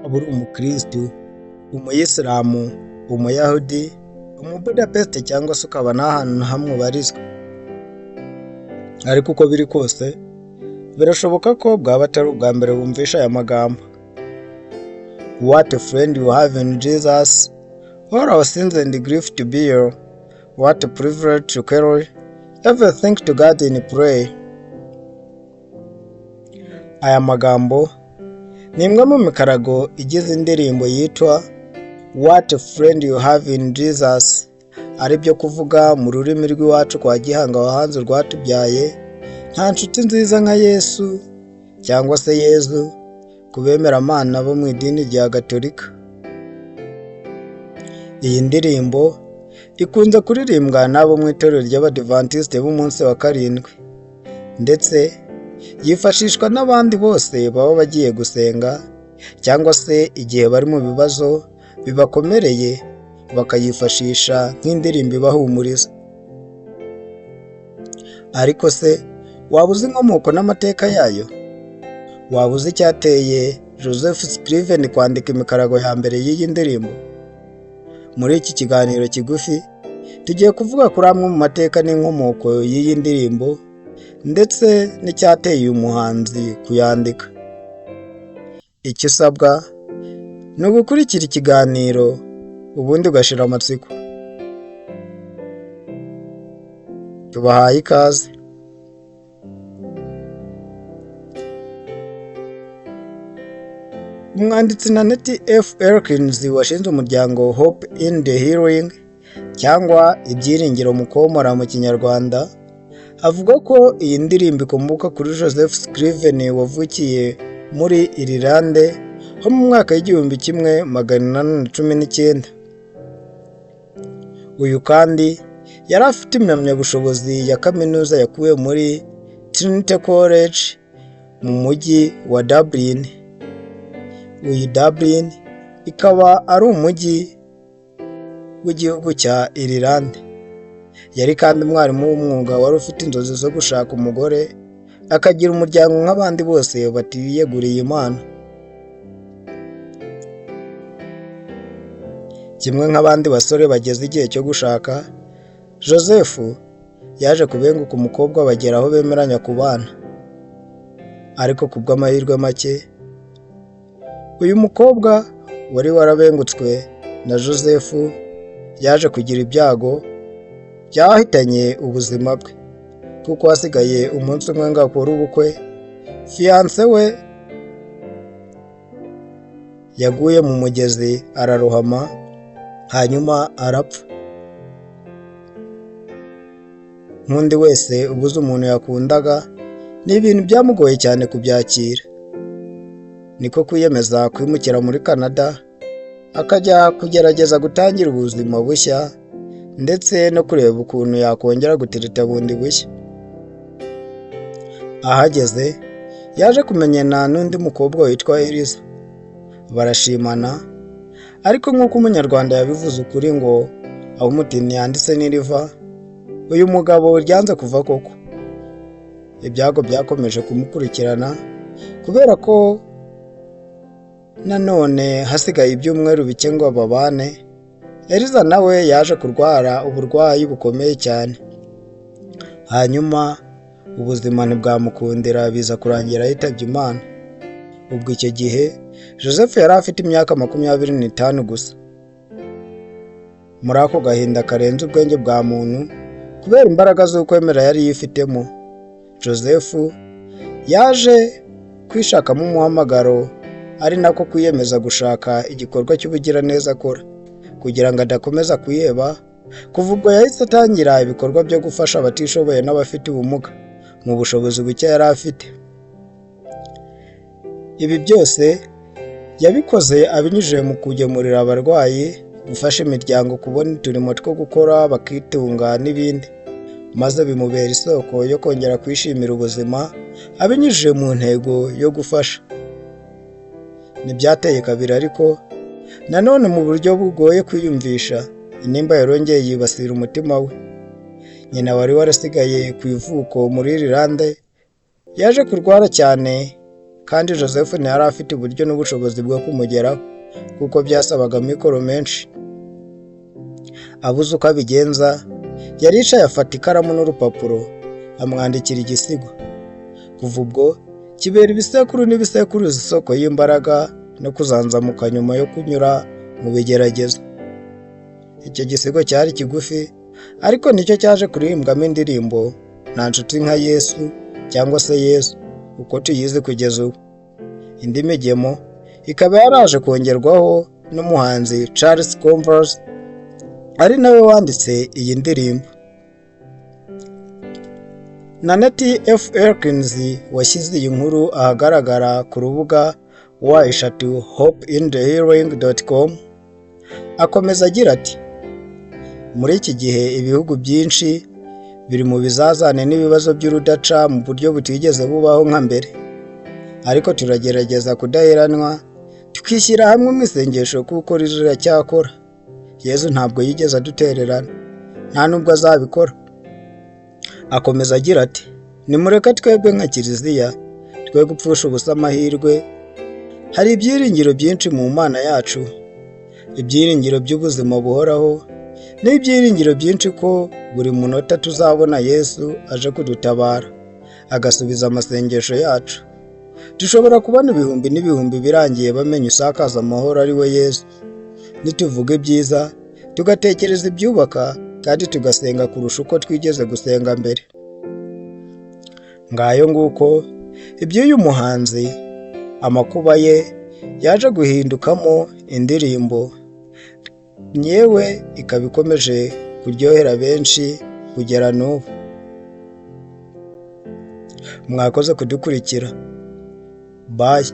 waba uri umukristu, umuyisilamu, umuyahudi, umubudapeste cyangwa se ukaba nta hantu na hamwe ubarizwa. Ariko uko biri kose birashoboka ko bwaba atari ubwa mbere wumvisha aya magambo. What a friend you have in Jesus, all our sins and grief to bear, what a privilege to carry everything to God in prayer. Aya magambo ni imwe mu mikarago igize indirimbo yitwa What a friend you have in Jesus, ari byo kuvuga mu rurimi rw'iwacu kwa Gihanga wahanze rwatubyaye, nta nshuti nziza nka Yesu cyangwa se Yezu ku bemeramana bo mu idini rya Gatolika. Iyi ndirimbo ikunze kuririmbwa n'abo mu itorero ry'Abadiventiste b'umunsi wa karindwi, ndetse yifashishwa n'abandi bose baba bagiye gusenga cyangwa se igihe bari mu bibazo bibakomereye bakayifashisha nk'indirimbo ibahumuriza. Ariko se waba uzi inkomoko n'amateka yayo? Waba uzi icyateye Joseph Scriven kwandika imikarago ya mbere y'iyi ndirimbo? Muri iki kiganiro kigufi tugiye kuvuga kuri amwe mu mateka n'inkomoko y'iyi ndirimbo ndetse n'icyateye uyu muhanzi kuyandika. Icyo usabwa ni ugukurikira ikiganiro ubundi ugashira amatsiko. Tubahaye ikaze. Umwanditsi Nanette F. Elkins washinze umuryango Hope in the Healing cyangwa ibyiringiro mu komora mu Kinyarwanda, avuga ko iyi ndirimbo ikomoka kuri Joseph Scriven wavukiye muri Irilande ho mu mwaka w'1819. Uyu kandi yari afite impamyabushobozi ya kaminuza yakuwe muri Trinity College mu mujyi wa Dublin. Uyu Dublin ikaba ari umujyi w'igihugu cya Irilande. Yari kandi umwarimu w'umwuga wari ufite inzozi zo gushaka umugore akagira umuryango nk'abandi bose batiyeguriye Imana. Kimwe nk'abandi basore bageze igihe cyo gushaka, Joseph yaje kubenguka umukobwa bagera aho bemeranya kubana. Ariko ku bw'amahirwe make, uyu mukobwa wari warabengutswe na Joseph yaje kugira ibyago byahitanye ubuzima bwe, kuko hasigaye umunsi umwe ngo akore ubukwe, fiance we yaguye mu mugezi ararohama hanyuma arapfa. Nk'undi wese ubuze umuntu yakundaga, ni ibintu byamugoye cyane kubyakira. Niko kwiyemeza kwimukira muri Canada akajya kugerageza gutangira ubuzima bushya ndetse no kureba ukuntu yakongera gutereta bundi bushya. Ahageze yaje kumenyana n'undi mukobwa witwa Eliza, barashimana, ariko nk'uko umunyarwanda yabivuze ukuri ngo aho umutini yanditse n'iriva, uyu mugabo ryanze kuva koko. Ibyago byakomeje kumukurikirana kubera ko nanone hasigaye ibyumweru bike ngo babane. Eliza nawe yaje kurwara uburwayi bukomeye cyane, hanyuma ubuzima ntibwamukundira biza kurangira yitabye Imana. Ubwo icyo gihe Joseph yari afite imyaka 25 gusa. Muri ako gahinda karenze ubwenge bwa muntu kubera imbaraga z'ukwemera yari yifitemo, Joseph yaje kwishakamo umuhamagaro, ari nako kwiyemeza gushaka igikorwa cy'ubugiraneza akora kugira ngo adakomeza kwiheba. Kuva ubwo yahise atangira ibikorwa byo gufasha abatishoboye n'abafite ubumuga mu bushobozi buke yari afite. Ibi byose yabikoze abinyujije mu kugemurira abarwayi, gufasha imiryango kubona uturimo two gukora bakitunga n'ibindi, maze bimubera isoko yo kongera kwishimira ubuzima abinyujije mu ntego yo gufasha. Ntibyateye kabiri ariko nanone mu buryo bugoye kwiyumvisha, inimba yarongeye yibasira umutima we. Nyina wari warasigaye ku ivuko muri Irilande yaje kurwara cyane kandi Joseph ntiyari afite uburyo n'ubushobozi bwo kumugeraho kuko byasabaga amikoro menshi. Abuze uko abigenza, yaricaye afata ikaramu n'urupapuro amwandikira igisigo. Kuva ubwo kibera ibisekuru n'ibisekuruza isoko y'imbaraga no kuzanzamuka nyuma yo kunyura mu bigeragezo. Icyo gisigo cyari kigufi ariko nicyo cyaje kuririmbwamo indirimbo Nta nshuti nka Yesu cyangwa se Yesu uko tuyizi kugeza ubu. Indi migemo ikaba yaraje kongerwaho n'umuhanzi Charles Converse ari nawe wanditse iyi ndirimbo. Nanette F. Elkins washyize iyi nkuru ahagaragara ku rubuga hopeinthehealing.com akomeza agira ati, muri iki gihe ibihugu byinshi biri mu bizazane n'ibibazo by'urudaca mu buryo butigeze bubaho nka mbere, ariko turagerageza kudaheranwa tukishyira hamwe mu isengesho kuko riracyakora. Yesu ntabwo yigeze adutererana, nta nubwo azabikora. Akomeza agira ati, nimureke twebwe nka Kiliziya twe gupfusha ubusa amahirwe. Hari ibyiringiro byinshi mu Mana yacu, ibyiringiro by'ubuzima buhoraho n'ibyiringiro byinshi ko buri munota tuzabona Yesu aje kudutabara agasubiza amasengesho yacu. Dushobora kubona ibihumbi n'ibihumbi birangiye bamenye usakaza amahoro ari we Yesu, nituvuga ibyiza tugatekereza ibyubaka kandi tugasenga kurusha uko twigeze gusenga mbere. Ngayo nguko iby'uyu muhanzi, amakuba ye yaje guhindukamo indirimbo, yewe ikaba ikomeje kuryohera benshi kugera n'ubu. Mwakoze kudukurikira. Bye.